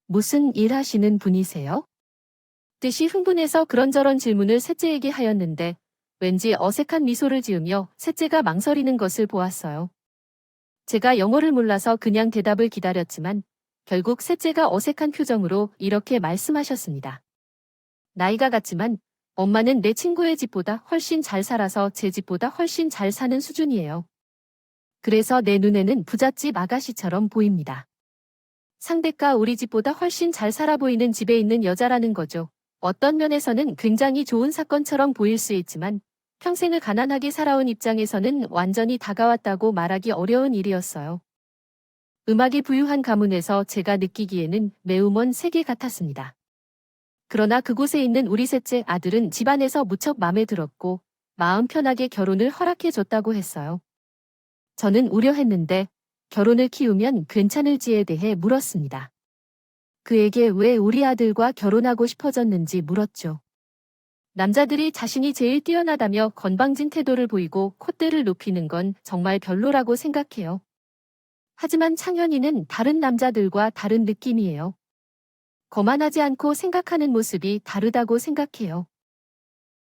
A: 무슨 일 하시는 분이세요? 뜻이 흥분해서 그런저런 질문을 셋째에게 하였는데 왠지 어색한 미소를 지으며 셋째가 망설이는 것을 보았어요. 제가 영어를 몰라서 그냥 대답을 기다렸지만 결국 셋째가 어색한 표정으로 이렇게 말씀하셨습니다. 나이가 같지만 엄마는 내 친구의 집보다 훨씬 잘 살아서 제 집보다 훨씬 잘 사는 수준이에요. 그래서 내 눈에는 부잣집 아가씨처럼 보입니다. 상대가 우리 집보다 훨씬 잘 살아 보이는 집에 있는 여자라는 거죠. 어떤 면에서는 굉장히 좋은 사건처럼 보일 수 있지만 평생을 가난하게 살아온 입장에서는 완전히 다가왔다고 말하기 어려운 일이었어요. 음악이 부유한 가문에서 제가 느끼기에는 매우 먼 세계 같았습니다. 그러나 그곳에 있는 우리 셋째 아들은 집안에서 무척 마음에 들었고 마음 편하게 결혼을 허락해줬다고 했어요. 저는 우려했는데 결혼을 키우면 괜찮을지에 대해 물었습니다. 그에게 왜 우리 아들과 결혼하고 싶어졌는지 물었죠. 남자들이 자신이 제일 뛰어나다며 건방진 태도를 보이고 콧대를 높이는 건 정말 별로라고 생각해요. 하지만 창현이는 다른 남자들과 다른 느낌이에요. 거만하지 않고 생각하는 모습이 다르다고 생각해요.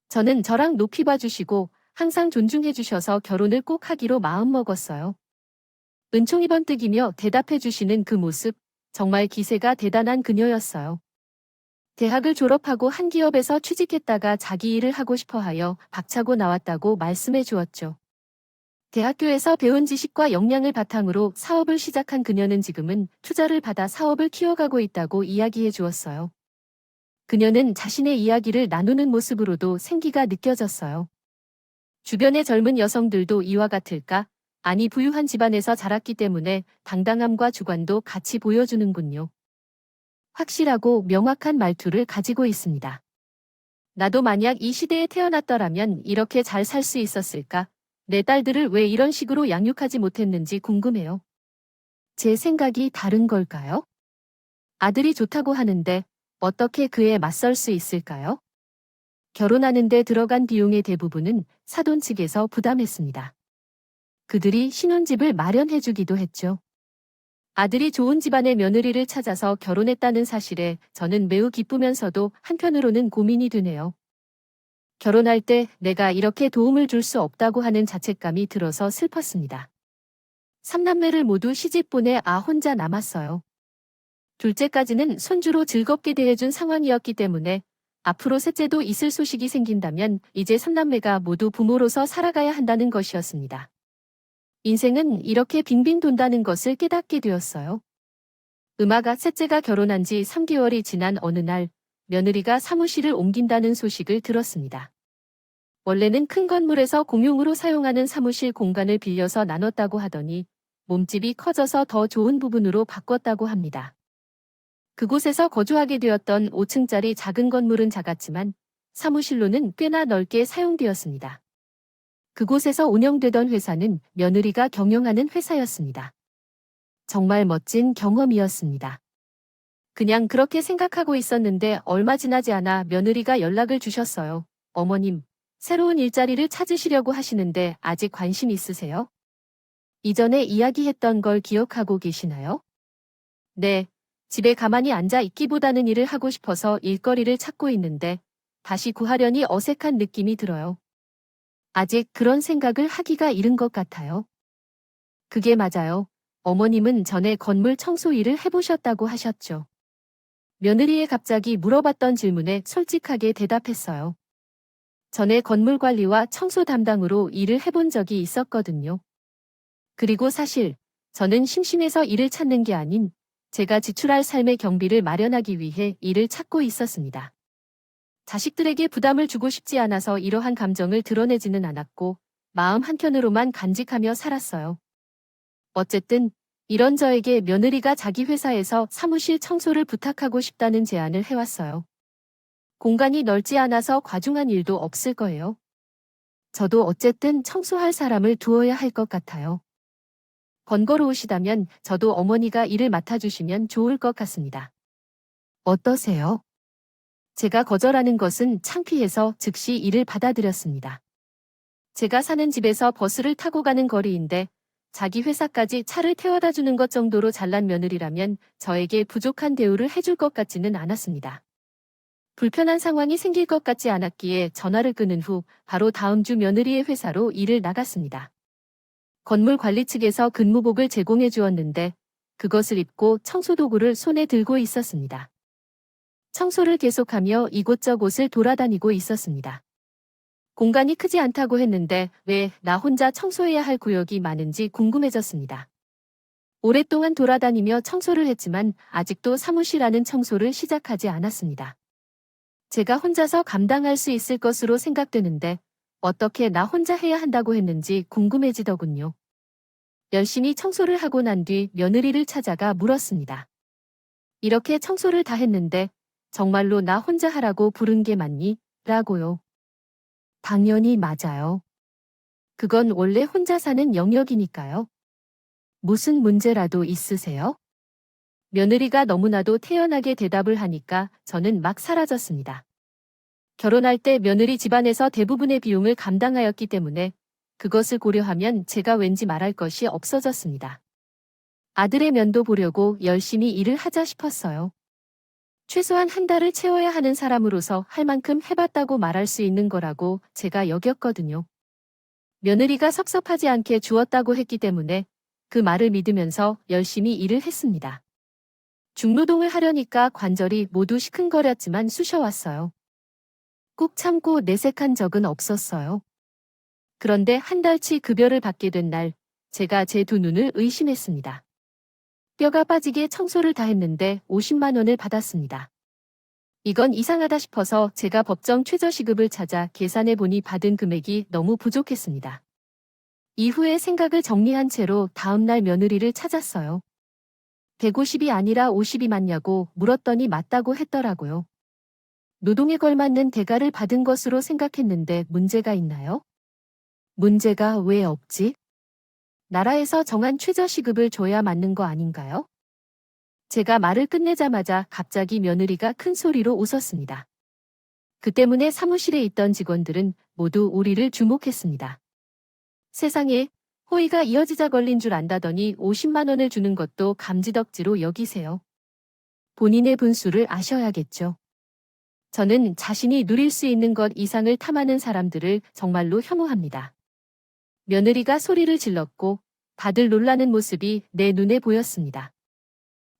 A: 저는 저랑 높이 봐주시고 항상 존중해 주셔서 결혼을 꼭 하기로 마음먹었어요. 은총이 번뜩이며 대답해 주시는 그 모습, 정말 기세가 대단한 그녀였어요. 대학을 졸업하고 한 기업에서 취직했다가 자기 일을 하고 싶어하여 박차고 나왔다고 말씀해 주었죠. 대학교에서 배운 지식과 역량을 바탕으로 사업을 시작한 그녀는 지금은 투자를 받아 사업을 키워가고 있다고 이야기해 주었어요. 그녀는 자신의 이야기를 나누는 모습으로도 생기가 느껴졌어요. 주변의 젊은 여성들도 이와 같을까? 아니 부유한 집안에서 자랐기 때문에 당당함과 주관도 같이 보여주는군요. 확실하고 명확한 말투를 가지고 있습니다. 나도 만약 이 시대에 태어났더라면 이렇게 잘 살 수 있었을까? 내 딸들을 왜 이런 식으로 양육하지 못했는지 궁금해요. 제 생각이 다른 걸까요? 아들이 좋다고 하는데 어떻게 그에 맞설 수 있을까요? 결혼하는 데 들어간 비용의 대부분은 사돈 측에서 부담했습니다. 그들이 신혼집을 마련해주기도 했죠. 아들이 좋은 집안의 며느리를 찾아서 결혼했다는 사실에 저는 매우 기쁘면서도 한편으로는 고민이 되네요. 결혼할 때 내가 이렇게 도움을 줄 수 없다고 하는 자책감이 들어서 슬펐습니다. 3남매를 모두 시집 보내 혼자 남았어요. 둘째까지는 손주로 즐겁게 대해준 상황이었기 때문에 앞으로 셋째도 있을 소식이 생긴다면 이제 3남매가 모두 부모로서 살아가야 한다는 것이었습니다. 인생은 이렇게 빙빙 돈다는 것을 깨닫게 되었어요. 음아가 셋째가 결혼한 지 3개월이 지난 어느 날 며느리가 사무실을 옮긴다는 소식을 들었습니다. 원래는 큰 건물에서 공용으로 사용하는 사무실 공간을 빌려서 나눴다고 하더니 몸집이 커져서 더 좋은 부분으로 바꿨다고 합니다. 그곳에서 거주하게 되었던 5층짜리 작은 건물은 작았지만 사무실로는 꽤나 넓게 사용되었습니다. 그곳에서 운영되던 회사는 며느리가 경영하는 회사였습니다. 정말 멋진 경험이었습니다. 그냥 그렇게 생각하고 있었는데 얼마 지나지 않아 며느리가 연락을 주셨어요. 어머님, 새로운 일자리를 찾으시려고 하시는데 아직 관심 있으세요? 이전에 이야기했던 걸 기억하고 계시나요? 네. 집에 가만히 앉아 있기보다는 일을 하고 싶어서 일거리를 찾고 있는데 다시 구하려니 어색한 느낌이 들어요. 아직 그런 생각을 하기가 이른 것 같아요. 그게 맞아요. 어머님은 전에 건물 청소 일을 해보셨다고 하셨죠. 며느리의 갑자기 물어봤던 질문에 솔직하게 대답했어요. 전에 건물 관리와 청소 담당으로 일을 해본 적이 있었거든요. 그리고 사실 저는 심심해서 일을 찾는 게 아닌 제가 지출할 삶의 경비를 마련하기 위해 일을 찾고 있었습니다. 자식들에게 부담을 주고 싶지 않아서 이러한 감정을 드러내지는 않았고 마음 한켠으로만 간직하며 살았어요. 어쨌든 이런 저에게 며느리가 자기 회사에서 사무실 청소를 부탁하고 싶다는 제안을 해왔어요. 공간이 넓지 않아서 과중한 일도 없을 거예요. 저도 어쨌든 청소할 사람을 두어야 할 것 같아요. 번거로우시다면 저도 어머니가 일을 맡아주시면 좋을 것 같습니다. 어떠세요? 제가 거절하는 것은 창피해서 즉시 일을 받아들였습니다. 제가 사는 집에서 버스를 타고 가는 거리인데 자기 회사까지 차를 태워다 주는 것 정도로 잘난 며느리라면 저에게 부족한 대우를 해줄 것 같지는 않았습니다. 불편한 상황이 생길 것 같지 않았기에 전화를 끊은 후 바로 다음 주 며느리의 회사로 일을 나갔습니다. 건물 관리 측에서 근무복을 제공해 주었는데 그것을 입고 청소도구를 손에 들고 있었습니다. 청소를 계속하며 이곳저곳을 돌아다니고 있었습니다. 공간이 크지 않다고 했는데 왜 나 혼자 청소해야 할 구역이 많은지 궁금해졌습니다. 오랫동안 돌아다니며 청소를 했지만 아직도 사무실 안은 청소를 시작하지 않았습니다. 제가 혼자서 감당할 수 있을 것으로 생각되는데 어떻게 나 혼자 해야 한다고 했는지 궁금해지더군요. 열심히 청소를 하고 난 뒤 며느리를 찾아가 물었습니다. 이렇게 청소를 다 했는데 정말로 나 혼자 하라고 부른 게 맞니? 라고요. 당연히 맞아요. 그건 원래 혼자 사는 영역이니까요. 무슨 문제라도 있으세요? 며느리가 너무나도 태연하게 대답을 하니까 저는 막 사라졌습니다. 결혼할 때 며느리 집안에서 대부분의 비용을 감당하였기 때문에 그것을 고려하면 제가 왠지 말할 것이 없어졌습니다. 아들의 면도 보려고 열심히 일을 하자 싶었어요. 최소한 한 달을 채워야 하는 사람으로서 할 만큼 해봤다고 말할 수 있는 거라고 제가 여겼거든요. 며느리가 섭섭하지 않게 주었다고 했기 때문에 그 말을 믿으면서 열심히 일을 했습니다. 중노동을 하려니까 관절이 모두 시큰거렸지만 쑤셔왔어요. 꾹 참고 내색한 적은 없었어요. 그런데 한 달치 급여를 받게 된 날, 제가 제 두 눈을 의심했습니다. 뼈가 빠지게 청소를 다 했는데 50만 원을 받았습니다. 이건 이상하다 싶어서 제가 법정 최저시급을 찾아 계산해보니 받은 금액이 너무 부족했습니다. 이후에 생각을 정리한 채로 다음날 며느리를 찾았어요. 150이 아니라 50이 맞냐고 물었더니 맞다고 했더라고요. 노동에 걸맞는 대가를 받은 것으로 생각했는데 문제가 있나요? 문제가 왜 없지? 나라에서 정한 최저시급을 줘야 맞는 거 아닌가요? 제가 말을 끝내자마자 갑자기 며느리가 큰 소리로 웃었습니다. 그 때문에 사무실에 있던 직원들은 모두 우리를 주목했습니다. 세상에, 호의가 이어지자 걸린 줄 안다더니 50만 원을 주는 것도 감지덕지로 여기세요. 본인의 분수를 아셔야겠죠. 저는 자신이 누릴 수 있는 것 이상을 탐하는 사람들을 정말로 혐오합니다. 며느리가 소리를 질렀고 다들 놀라는 모습이 내 눈에 보였습니다.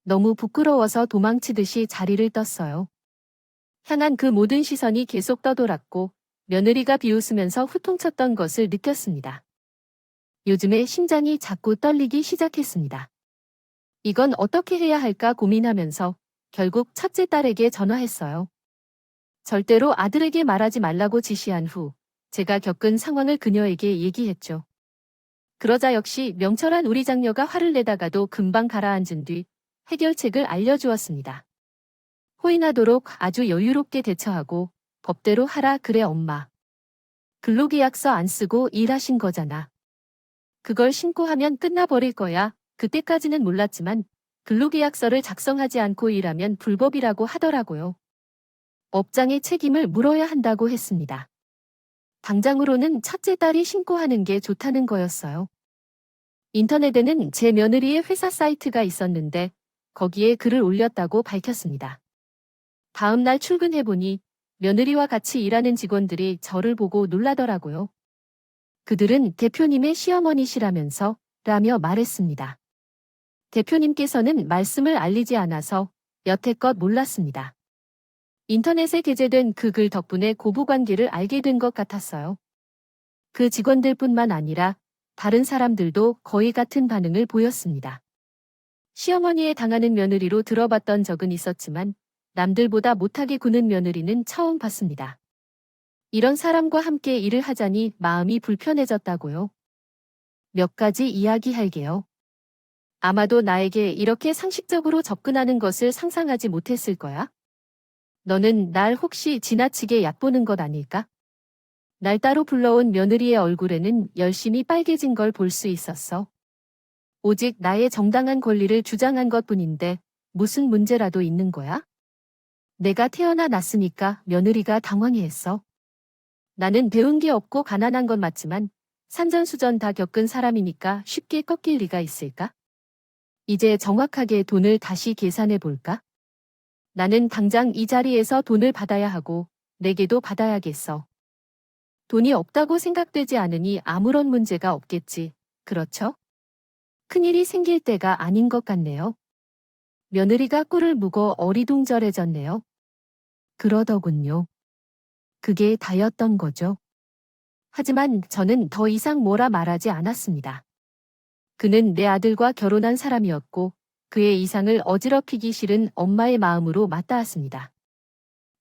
A: 너무 부끄러워서 도망치듯이 자리를 떴어요. 향한 그 모든 시선이 계속 떠돌았고 며느리가 비웃으면서 후통쳤던 것을 느꼈습니다. 요즘에 심장이 자꾸 떨리기 시작했습니다. 이건 어떻게 해야 할까 고민하면서 결국 첫째 딸에게 전화했어요. 절대로 아들에게 말하지 말라고 지시한 후 제가 겪은 상황을 그녀에게 얘기했죠. 그러자 역시 명철한 우리 장녀가 화를 내다가도 금방 가라앉은 뒤 해결책을 알려주었습니다. 호인하도록 아주 여유롭게 대처하고 법대로 하라 그래 엄마. 근로계약서 안 쓰고 일하신 거잖아. 그걸 신고하면 끝나버릴 거야. 그때까지는 몰랐지만 근로계약서를 작성하지 않고 일하면 불법이라고 하더라고요. 업장의 책임을 물어야 한다고 했습니다. 당장으로는 첫째 딸이 신고 하는 게 좋다는 거였어요. 인터넷에는 제 며느리의 회사 사이트가 있었는데 거기에 글을 올렸다고 밝혔습니다. 다음 날 출근해보니 며느리와 같이 일하는 직원들이 저를 보고 놀라더라고요. 그들은 대표님의 시어머니시라면서 라며 말했습니다. 대표님께서는 말씀을 알리지 않아서 여태껏 몰랐습니다. 인터넷에 게재된 그 글 덕분에 고부관계를 알게 된 것 같았어요. 그 직원들뿐만 아니라 다른 사람들도 거의 같은 반응을 보였습니다. 시어머니에 당하는 며느리로 들어봤던 적은 있었지만 남들보다 못하게 구는 며느리는 처음 봤습니다. 이런 사람과 함께 일을 하자니 마음이 불편해졌다고요. 몇 가지 이야기할게요. 아마도 나에게 이렇게 상식적으로 접근하는 것을 상상하지 못했을 거야. 너는 날 혹시 지나치게 얕보는 것 아닐까? 날 따로 불러온 며느리의 얼굴에는 열심히 빨개진 걸 볼 수 있었어. 오직 나의 정당한 권리를 주장한 것뿐인데 무슨 문제라도 있는 거야? 내가 태어나 났으니까 며느리가 당황해했어. 나는 배운 게 없고 가난한 건 맞지만 산전수전 다 겪은 사람이니까 쉽게 꺾일 리가 있을까? 이제 정확하게 돈을 다시 계산해 볼까? 나는 당장 이 자리에서 돈을 받아야 하고 내게도 받아야겠어. 돈이 없다고 생각되지 않으니 아무런 문제가 없겠지. 그렇죠? 큰일이 생길 때가 아닌 것 같네요. 며느리가 꿀을 묵어 어리둥절해졌네요. 그러더군요. 그게 다였던 거죠. 하지만 저는 더 이상 뭐라 말하지 않았습니다. 그는 내 아들과 결혼한 사람이었고 그의 이상을 어지럽히기 싫은 엄마의 마음으로 맞닿았습니다.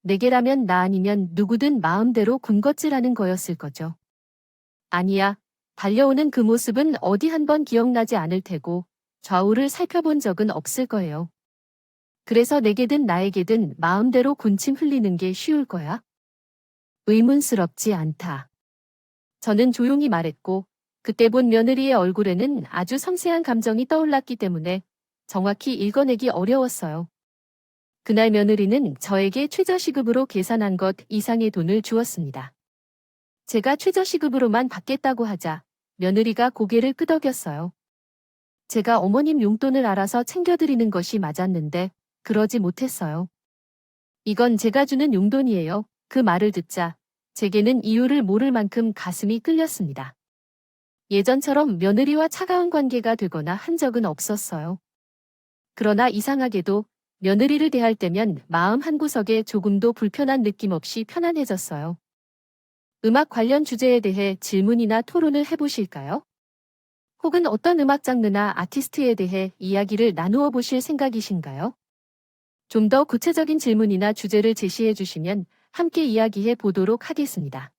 A: 내게라면 나 아니면 누구든 마음대로 군것질하는 거였을 거죠. 아니야, 달려오는 그 모습은 어디 한번 기억나지 않을 테고 좌우를 살펴본 적은 없을 거예요. 그래서 내게든 나에게든 마음대로 군침 흘리는 게 쉬울 거야? 의문스럽지 않다. 저는 조용히 말했고 그때 본 며느리의 얼굴에는 아주 섬세한 감정이 떠올랐기 때문에 정확히 읽어내기 어려웠어요. 그날 며느리는 저에게 최저시급으로 계산한 것 이상의 돈을 주었습니다. 제가 최저시급으로만 받겠다고 하자 며느리가 고개를 끄덕였어요. 제가 어머님 용돈을 알아서 챙겨드리는 것이 맞았는데 그러지 못했어요. 이건 제가 주는 용돈이에요. 그 말을 듣자 제게는 이유를 모를 만큼 가슴이 끌렸습니다. 예전처럼 며느리와 차가운 관계가 되거나 한 적은 없었어요. 그러나 이상하게도 며느리를 대할 때면 마음 한구석에 조금도 불편한 느낌 없이 편안해졌어요. 음악 관련 주제에 대해 질문이나 토론을 해보실까요? 혹은 어떤 음악 장르나 아티스트에 대해 이야기를 나누어 보실 생각이신가요? 좀 더 구체적인 질문이나 주제를 제시해 주시면 함께 이야기해 보도록 하겠습니다.